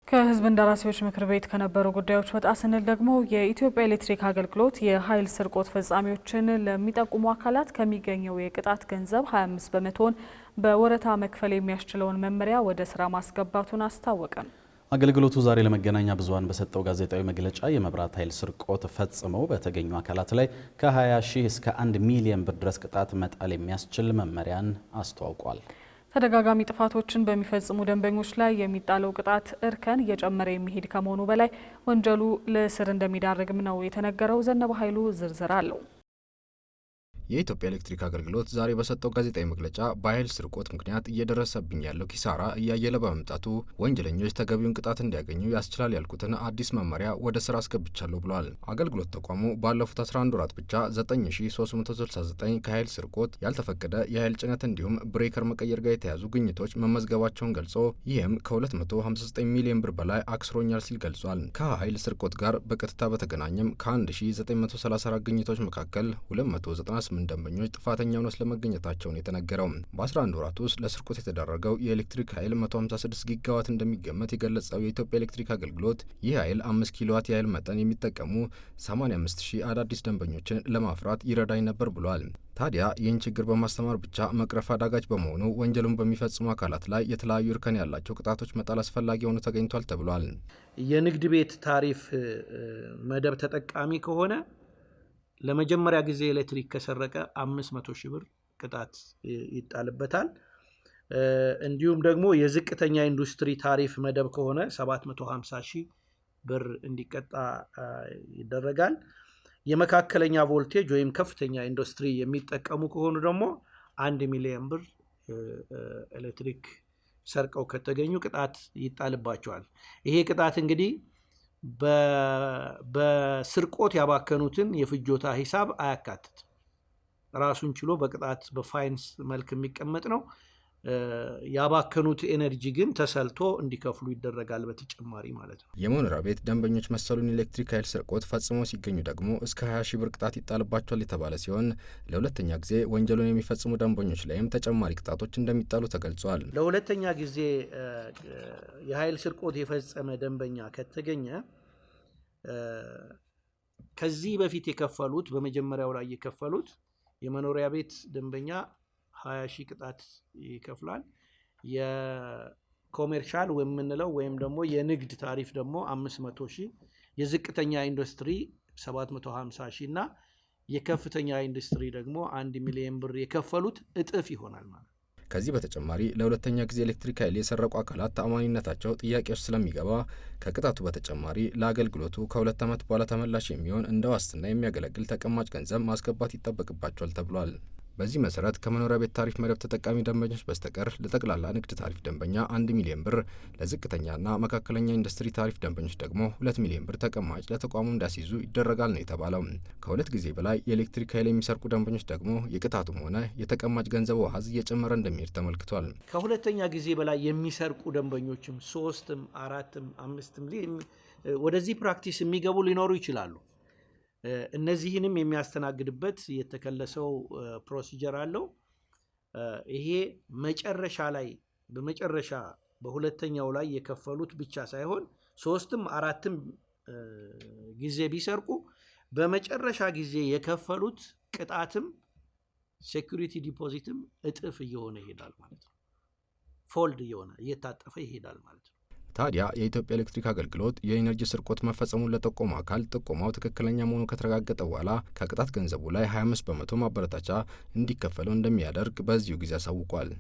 ከህዝብ እንደራሴዎች ምክር ቤት ከነበሩ ጉዳዮች ወጣ ስንል ደግሞ የኢትዮጵያ ኤሌክትሪክ አገልግሎት የኃይል ስርቆት ፈጻሚዎችን ለሚጠቁሙ አካላት ከሚገኘው የቅጣት ገንዘብ 25 በመቶን በወረታ መክፈል የሚያስችለውን መመሪያ ወደ ስራ ማስገባቱን አስታወቀ። አገልግሎቱ ዛሬ ለመገናኛ ብዙሃን በሰጠው ጋዜጣዊ መግለጫ የመብራት ኃይል ስርቆት ፈጽመው በተገኙ አካላት ላይ ከ20 ሺህ እስከ 1 ሚሊዮን ብር ድረስ ቅጣት መጣል የሚያስችል መመሪያን አስተዋውቋል። ተደጋጋሚ ጥፋቶችን በሚፈጽሙ ደንበኞች ላይ የሚጣለው ቅጣት እርከን እየጨመረ የሚሄድ ከመሆኑ በላይ ወንጀሉ ለእስር እንደሚዳርግም ነው የተነገረው። ዘነበ ኃይሉ ዝርዝር አለው። የኢትዮጵያ ኤሌክትሪክ አገልግሎት ዛሬ በሰጠው ጋዜጣዊ መግለጫ በኃይል ስርቆት ምክንያት እየደረሰብኝ ያለው ኪሳራ እያየለ በመምጣቱ ወንጀለኞች ተገቢውን ቅጣት እንዲያገኙ ያስችላል ያልኩትን አዲስ መመሪያ ወደ ስራ አስገብቻለሁ ብሏል። አገልግሎት ተቋሙ ባለፉት 11 ወራት ብቻ 9369 ከኃይል ስርቆት፣ ያልተፈቀደ የኃይል ጭነት እንዲሁም ብሬከር መቀየር ጋር የተያዙ ግኝቶች መመዝገባቸውን ገልጾ ይህም ከ259 ሚሊዮን ብር በላይ አክስሮኛል ሲል ገልጿል። ከኃይል ስርቆት ጋር በቀጥታ በተገናኘም ከ1934 ግኝቶች መካከል 298 ደንበኞች ጥፋተኛ ሆነው ስለመገኘታቸው ነው የተነገረው። በ11 ወራት ውስጥ ለስርቆት የተዳረገው የኤሌክትሪክ ኃይል 156 ጊጋዋት እንደሚገመት የገለጸው የኢትዮጵያ ኤሌክትሪክ አገልግሎት ይህ ኃይል 5 ኪሎዋት የኃይል መጠን የሚጠቀሙ 85000 አዳዲስ ደንበኞችን ለማፍራት ይረዳኝ ነበር ብሏል። ታዲያ ይህን ችግር በማስተማር ብቻ መቅረፍ አዳጋች በመሆኑ ወንጀሉን በሚፈጽሙ አካላት ላይ የተለያዩ እርከን ያላቸው ቅጣቶች መጣል አስፈላጊ ሆኖ ተገኝቷል ተብሏል። የንግድ ቤት ታሪፍ መደብ ተጠቃሚ ከሆነ ለመጀመሪያ ጊዜ ኤሌክትሪክ ከሰረቀ 500 ሺህ ብር ቅጣት ይጣልበታል። እንዲሁም ደግሞ የዝቅተኛ ኢንዱስትሪ ታሪፍ መደብ ከሆነ 750 ሺህ ብር እንዲቀጣ ይደረጋል። የመካከለኛ ቮልቴጅ ወይም ከፍተኛ ኢንዱስትሪ የሚጠቀሙ ከሆኑ ደግሞ 1 ሚሊዮን ብር ኤሌክትሪክ ሰርቀው ከተገኙ ቅጣት ይጣልባቸዋል። ይሄ ቅጣት እንግዲህ በስርቆት ያባከኑትን የፍጆታ ሂሳብ አያካትትም። ራሱን ችሎ በቅጣት በፋይንስ መልክ የሚቀመጥ ነው። ያባከኑት ኤነርጂ ግን ተሰልቶ እንዲከፍሉ ይደረጋል በተጨማሪ ማለት ነው። የመኖሪያ ቤት ደንበኞች መሰሉን ኤሌክትሪክ ኃይል ስርቆት ፈጽሞ ሲገኙ ደግሞ እስከ 20 ሺህ ብር ቅጣት ይጣልባቸዋል የተባለ ሲሆን ለሁለተኛ ጊዜ ወንጀሉን የሚፈጽሙ ደንበኞች ላይም ተጨማሪ ቅጣቶች እንደሚጣሉ ተገልጿል። ለሁለተኛ ጊዜ የኃይል ስርቆት የፈጸመ ደንበኛ ከተገኘ ከዚህ በፊት የከፈሉት በመጀመሪያው ላይ የከፈሉት የመኖሪያ ቤት ደንበኛ 20 ሺህ ቅጣት ይከፍላል። የኮሜርሻል የምንለው ወይም ደግሞ የንግድ ታሪፍ ደግሞ 500 ሺህ፣ የዝቅተኛ ኢንዱስትሪ 750 ሺህ እና የከፍተኛ ኢንዱስትሪ ደግሞ 1 ሚሊዮን ብር የከፈሉት እጥፍ ይሆናል ማለት ነው። ከዚህ በተጨማሪ ለሁለተኛ ጊዜ ኤሌክትሪክ ኃይል የሰረቁ አካላት ተአማኒነታቸው ጥያቄ ውስጥ ስለሚገባ ከቅጣቱ በተጨማሪ ለአገልግሎቱ ከ2 ዓመት በኋላ ተመላሽ የሚሆን እንደ ዋስትና የሚያገለግል ተቀማጭ ገንዘብ ማስገባት ይጠበቅባቸዋል ተብሏል። በዚህ መሰረት ከመኖሪያ ቤት ታሪፍ መደብ ተጠቃሚ ደንበኞች በስተቀር ለጠቅላላ ንግድ ታሪፍ ደንበኛ 1 ሚሊዮን ብር፣ ለዝቅተኛና መካከለኛ ኢንዱስትሪ ታሪፍ ደንበኞች ደግሞ 2 ሚሊዮን ብር ተቀማጭ ለተቋሙ እንዲያስይዙ ይደረጋል ነው የተባለው። ከ2 ጊዜ በላይ የኤሌክትሪክ ኃይል የሚሰርቁ ደንበኞች ደግሞ የቅጣቱም ሆነ የተቀማጭ ገንዘብ ዋጋ እየጨመረ እንደሚሄድ ተመልክቷል። ከሁለተኛ ጊዜ በላይ የሚሰርቁ ደንበኞችም 3ም 4ም 5ም ወደዚህ ፕራክቲስ የሚገቡ ሊኖሩ ይችላሉ። እነዚህንም የሚያስተናግድበት የተከለሰው ፕሮሲጀር አለው። ይሄ መጨረሻ ላይ በመጨረሻ በሁለተኛው ላይ የከፈሉት ብቻ ሳይሆን 3ም 4ም ጊዜ ቢሰርቁ በመጨረሻ ጊዜ የከፈሉት ቅጣትም ሴኩሪቲ ዲፖዚትም እጥፍ እየሆነ ይሄዳል ማለት ነው። ፎልድ እየሆነ እየታጠፈ ይሄዳል ማለት ነው። ታዲያ የኢትዮጵያ ኤሌክትሪክ አገልግሎት የኢነርጂ ስርቆት መፈጸሙን ለጠቆመ አካል ጥቆማው ትክክለኛ መሆኑ ከተረጋገጠ በኋላ ከቅጣት ገንዘቡ ላይ 25 በመቶ ማበረታቻ እንዲከፈለው እንደሚያደርግ በዚሁ ጊዜ አሳውቋል።